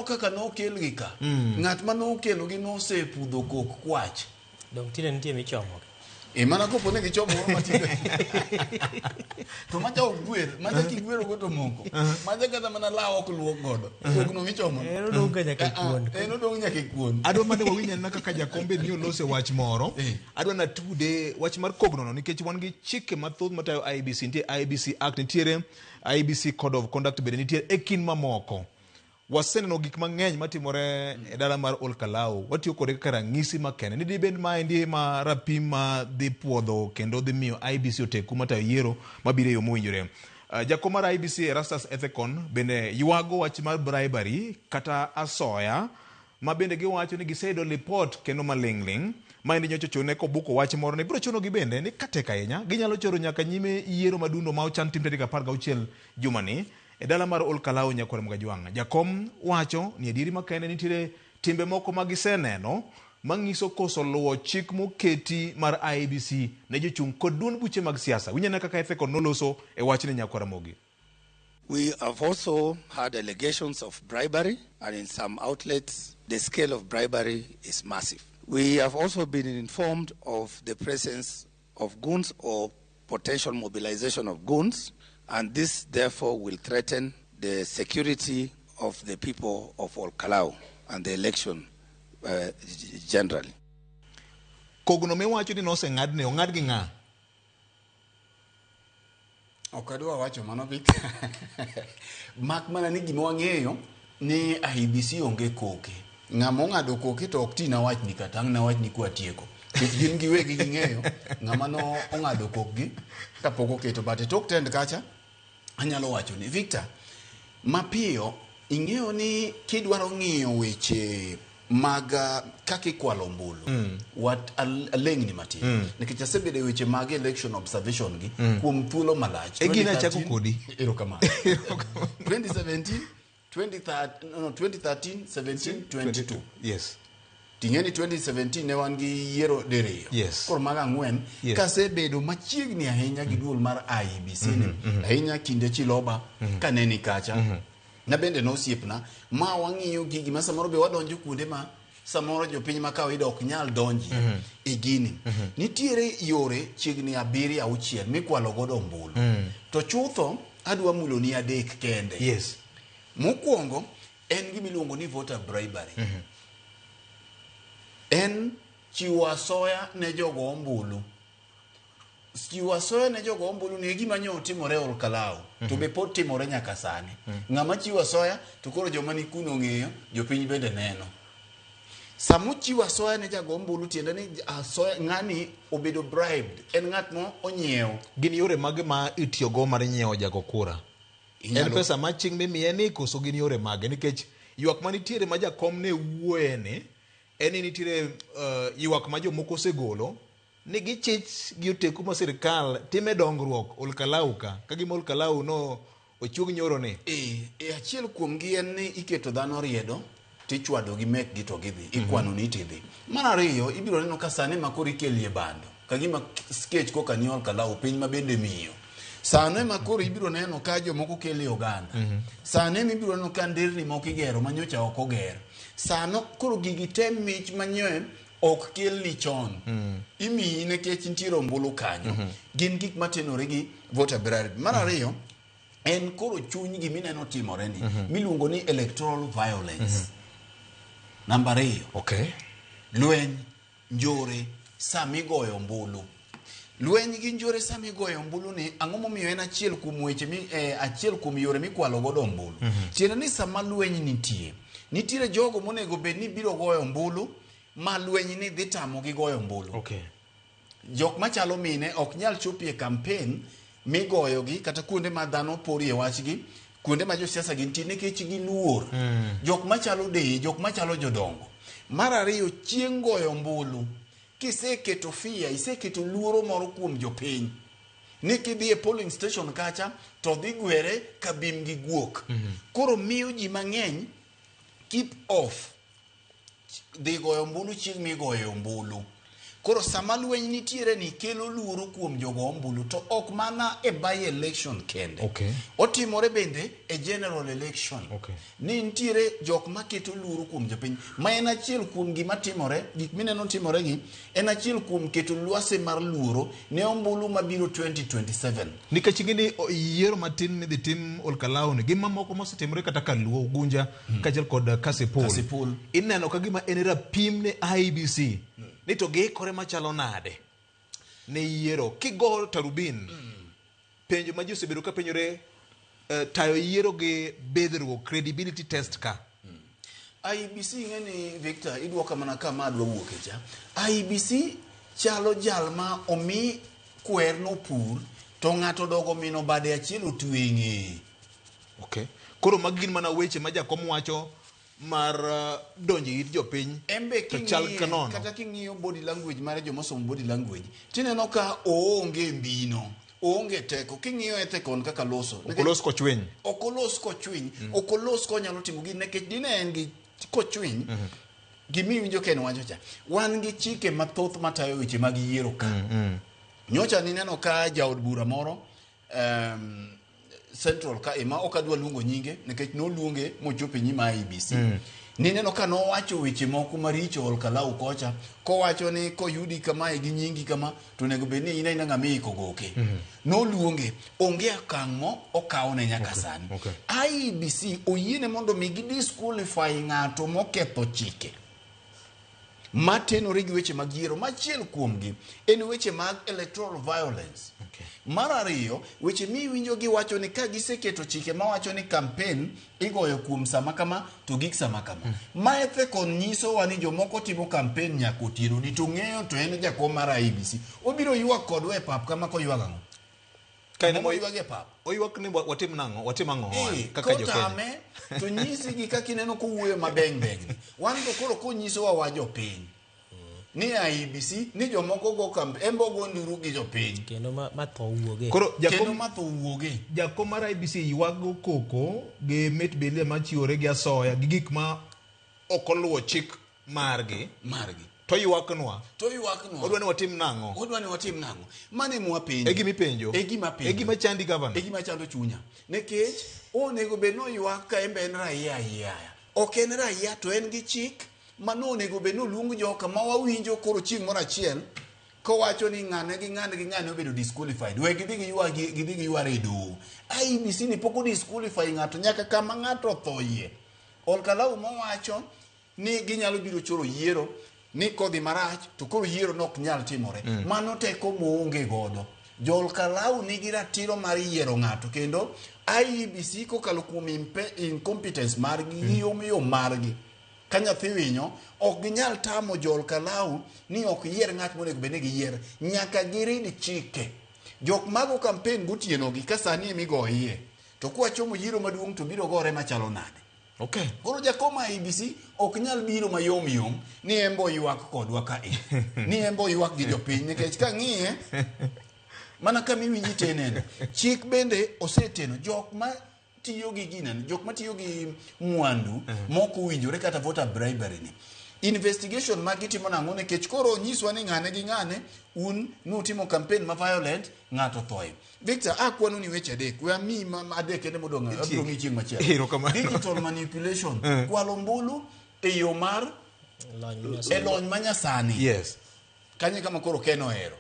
ineno kaka nokel gi ka. Ng'at ma nokelo gi nosepudho kok kwach. Dong tine nitie michomo. Mana kopo ne gichomo moro matindo. To macha ogwer, macha kigwero go to moko. Macha kata mana lawo ok luok godo. Kok no michomo. Eno dong nyaka kuon. Eno dong nyaka kuon. Adwa mane wawinja na kaka jakombe ni olose wach moro. Adwa na tude wach mar kogno no nikech wan gi chike mathoth matayo IBC, nitie IBC Act, nitiere IBC Code of Conduct, bende nitiere ekin mamoko. Waseneno gik mang'eny matimore e dala mar Olkalau. Watiyo kode kaka ranyisi makende. Ni dibed maendi ma rapim ma dhi puodho kendo dhi miyo IBC oteku matayo yiero mabiro e yo mowinjore. Jakom mar IBC Erastus Ethekon bende ywago wach mar bribery kata asoya, ma bende giwacho ni giseyudo report kendo maling'ling. Maendi nyocha chone kobuko wach moro ni biro chuno gi bende ni katek ahinya ginyalo choro nyaka nyime yiero madundo ma ochan tim tarik 16 jumani e dala mar Olkalau Nyakwar Mgajwanga. Jakom wacho ni ediri makende nitiere timbe moko magiseneno mangiso koso luwo chik moketi mar IBC ne jochung' kod duond buche mag siasa. Winyane kaka Ethekon noloso e wachne Nyakwar Mogi. We have also had allegations of bribery, and in some outlets the scale of bribery is massive. We have also been informed of the presence of goons or potential mobilization of goons, and this therefore will threaten the security of the people of Olkalau and the election generally. Kogno miwacho ni nose ng'adne ong'ad gi ng'a? Ok adwa wacho mano Victor. Mak mana ni gima wang'eyo ni IBC onge koke. Ng'ama ong'ado koke to ok tina wach ni kata na wach ni kwa tieko. Kech gin giwegi ging'eyo ng'ama no ong'ado kokgi kapok oketo, but tok tend kacha anyalo wacho ni Victor, mapiyo ing'eyo ni kidwaro ng'iyo weche mag kaka ikwalo ombulu wat alengni matin nikech asebedo e weche mag election observation gi kuom thuolo malach. E gina chako kodi erokamano 2017 2013 17 22. Yes. Tingeni 2017 ne wan gi yiero diriyo. Yes. Kor mag ang'wen kasebedo machiegni ahinya gi duol mar IBC ahinya kinde Chiloba kaneni kacha. Na bende no siepna ma wang'iyo gigi ma samoro be wadonjo kuonde ma samoro jopiny ma kawaida ok nyal donji e gini. Nitiere yore chiegni 7-6 mikwalo godo ombulu. To chutho adwa mulo ni adek kende. Yes. Mokwongo en gima iluongo ni voter bribery. En chiwo asoya ne jogo ombulu. Chiwo asoya ne jogo ombulu ni gima nyo timore Olkalau to be pod timore nyaka sani. Ng'ama chiwo asoya to koro joma ni kuno ng'eyo, jopiny bende neno. Samu chiwo asoya ne jago ombulu tiende ni asoya ng'ani obedo bribed, en ng'at mo onyiewo. Gin yore mage ma itiyogo mar nyiewo jago kura? En pesa ma ching mimiye ni koso gin yore mage? Nikech ywak manitiere ma jakom ne wuoye ni en nitiere ywak ma jomoko osegolo ni gichich gi oteku ma sirkal time dongruok Olkalau ka gima Olkalau no ochuog nyoro ni. Achiel kuom gi en ni iketo dhano riedo tichwado gi mek gi to gidhi ikwano ni tidhi. Mar ariyo ibiro neno ka sane makoro ikelie bando kagima sketch koka ni Olkalau piny ma bende miyo. Sane makoro ibiro neno ka jomoko kele oganda. Sane ibiro neno ka nderni moko igero manyocha ok oger. Sano koro gigi tem mich manyoe ok kel ni chon. Imi nekech nitiere ombulu kanyo. Gin gik matenore gi voter bribery. Mar ariyo en koro chuny gi mineno timore ni miluongo ni electoral violence. Namba 2. Okay. Lweny, njore, samigoyo ombulu. Lweny gi njore samigoyo ombulu ni ang'o momiyo en achiel kuom weche achiel kuom yore mikwalo godo ombulu. Tiende ni sama lweny nitiere jogo monego bed ni biro goyo ombulu ma lweny ni dhi tamo gi goyo ombulu. Okay. Jok machalo mine ok nyal chopie campaign migoyo gi kata kuonde ma dhano porie wachgi, kuonde ma josiasa gintie nikech giluor. Jok machalo jok machalo jodongo. Mar ariyo chieng' goyo ombulu kiseketo fia, iseketo luoro moro kuom jopiny ni kidhi e polling station kacha to dhi gwere ka bim gi guok. Koro miyo ji mang'eny keep off dhi goyo ombulu chieng' migoyo ombulu. Koro sama lweny nitiere ni kelo luoro kuom jogo ombulu to ok mana e by election kende. Okay. Otimore bende e general election. Okay. Ni nitiere jok maketo luoro kuom jopiny. Ma en achiel kuom gima timore, gik mineno timore gi, en achiel kuom keto lwase mar luoro ne ombulu mabiro 2027. Nikech ing'eni yiero matin midhi tim Olkalau ni gi mamoko mosetimore kata Kaluo, Ugunja, kaachiel kod Kasipul. Ineno ka gima en rapim ne IEBC. Ni to giikore machalo nade ne yiero kigo tarubin penjo ma ji osebedo ka penjore tayo yiero gi bedhruok credibility test ka IEBC ng'eni Victor idwoka mana kama adwa wuoke cha. IEBC chalo jal ma omi kwer no pur to ng'ato dogo mino bade achiel otweng'e. Okay. Koro mag gin mana weche ma jakom wacho mar donjo it jopiny embe to chal kanono. Kata king'iyo body language mar jomosomo body language tineno ka oonge mbino, oonge teko. King'iyo e tekon kaka loso okolos kochwiny okolos konyalo timo gini nikech dine en gi kochwiny gimi winjo ken wacho cha wan gi chike mathoth matayo weche mag yiero ka. Nyocha nineno ka jaod bura moro Central ka ema okadwa luongo nyinge nikech no luonge mochope nyima IEBC. Nineno ka nowacho weche moko maricho Olkalau kocha kowacho ni koyudi kama gi nyingi kama to nego be ni ina ng'ami kogoke. No luonge onge akang'o okawne nyaka sani. IEBC oyiene mondo mi gi disqualify ng'ato moketho chike matenore gi weche mag yiero. Machiel kuomgi en weche mag electoral violence. Mar ariyo, weche miwinjo gi wacho ni ka giseketo chike mawacho ni campaign igoyo kuom sama kama to gik sama kama. Maethe kon nyiso wa ni jomoko timo campaign nyaka otieno ni to ng'eyo to en jakom mar IEBC. Obiro ywak kodwa e pap kama koywak ang'o. Kaine moywak e pap. Oywak ni watim ang'o kaka jokenya. To nyisi gi kaka ineno kowuoyo mabeng beng. Wan to koro konyiso wa jopiny ni IEBC ni jomoko go kambe embo go nduru gi jopiny kendo ma tho wuoge. Koro jakom mar IEBC ywago koko gi met belie machiwore gi asoya gi gik ma ok oluwo chik margi to ywaknwa odwa ni watim nang'o mane mwapenjo e gima penjo e gima chandi governor e gima chando chunya nekech onego be no ywak ka embe en raia ok en raia to en gi chik mano onego be no luong joka ma wawinjo koro chieng' moro achiel kowacho ni ng'ane obedo disqualified we gidhi gi yware do IEBC ni poko disqualify ng'ato nyaka kama ng'ato thoyie. Olkalau mowacho ni ginyalo biro choro yiero ni kodhi marach to koro yiero nok nyal timore. Mano teko moonge godo. Olkalau nigi ratiro mar yiero ng'ato kendo IEBC kokalo kuom incompetence margi yom margi ka nyathi winyo ok ginyal tamo Olkalau ni ok yier ng'at monego bende giyier nyaka girid chike. Jok mago campaign gotieno gi ka sani emigoyie to kwachomo yiero maduong' to biro gore machalo nade. Okay. Koro jakom IEBC ok nyal biro mayom ni embo ywak kodwa ka ni embo ywak gi jopiny nikech ka ng'iye mana kama iwinji teneno chik bende oseteno jok ma tiyo gi ginani jok ma tiyo gi mwandu moko winjore kata voter bribery ni investigation magitimo nang'o nikech koro nyiswa ni ng'ane gi ng'ane un nutimo campaign ma violent ng'ato thoye. Victor akwano ni weche adek we ami adek ene modong' chieng' machielo. Digital manipulation kwalo mbulu e yo mar lony manyasani yes kanye kama koro Ken ohero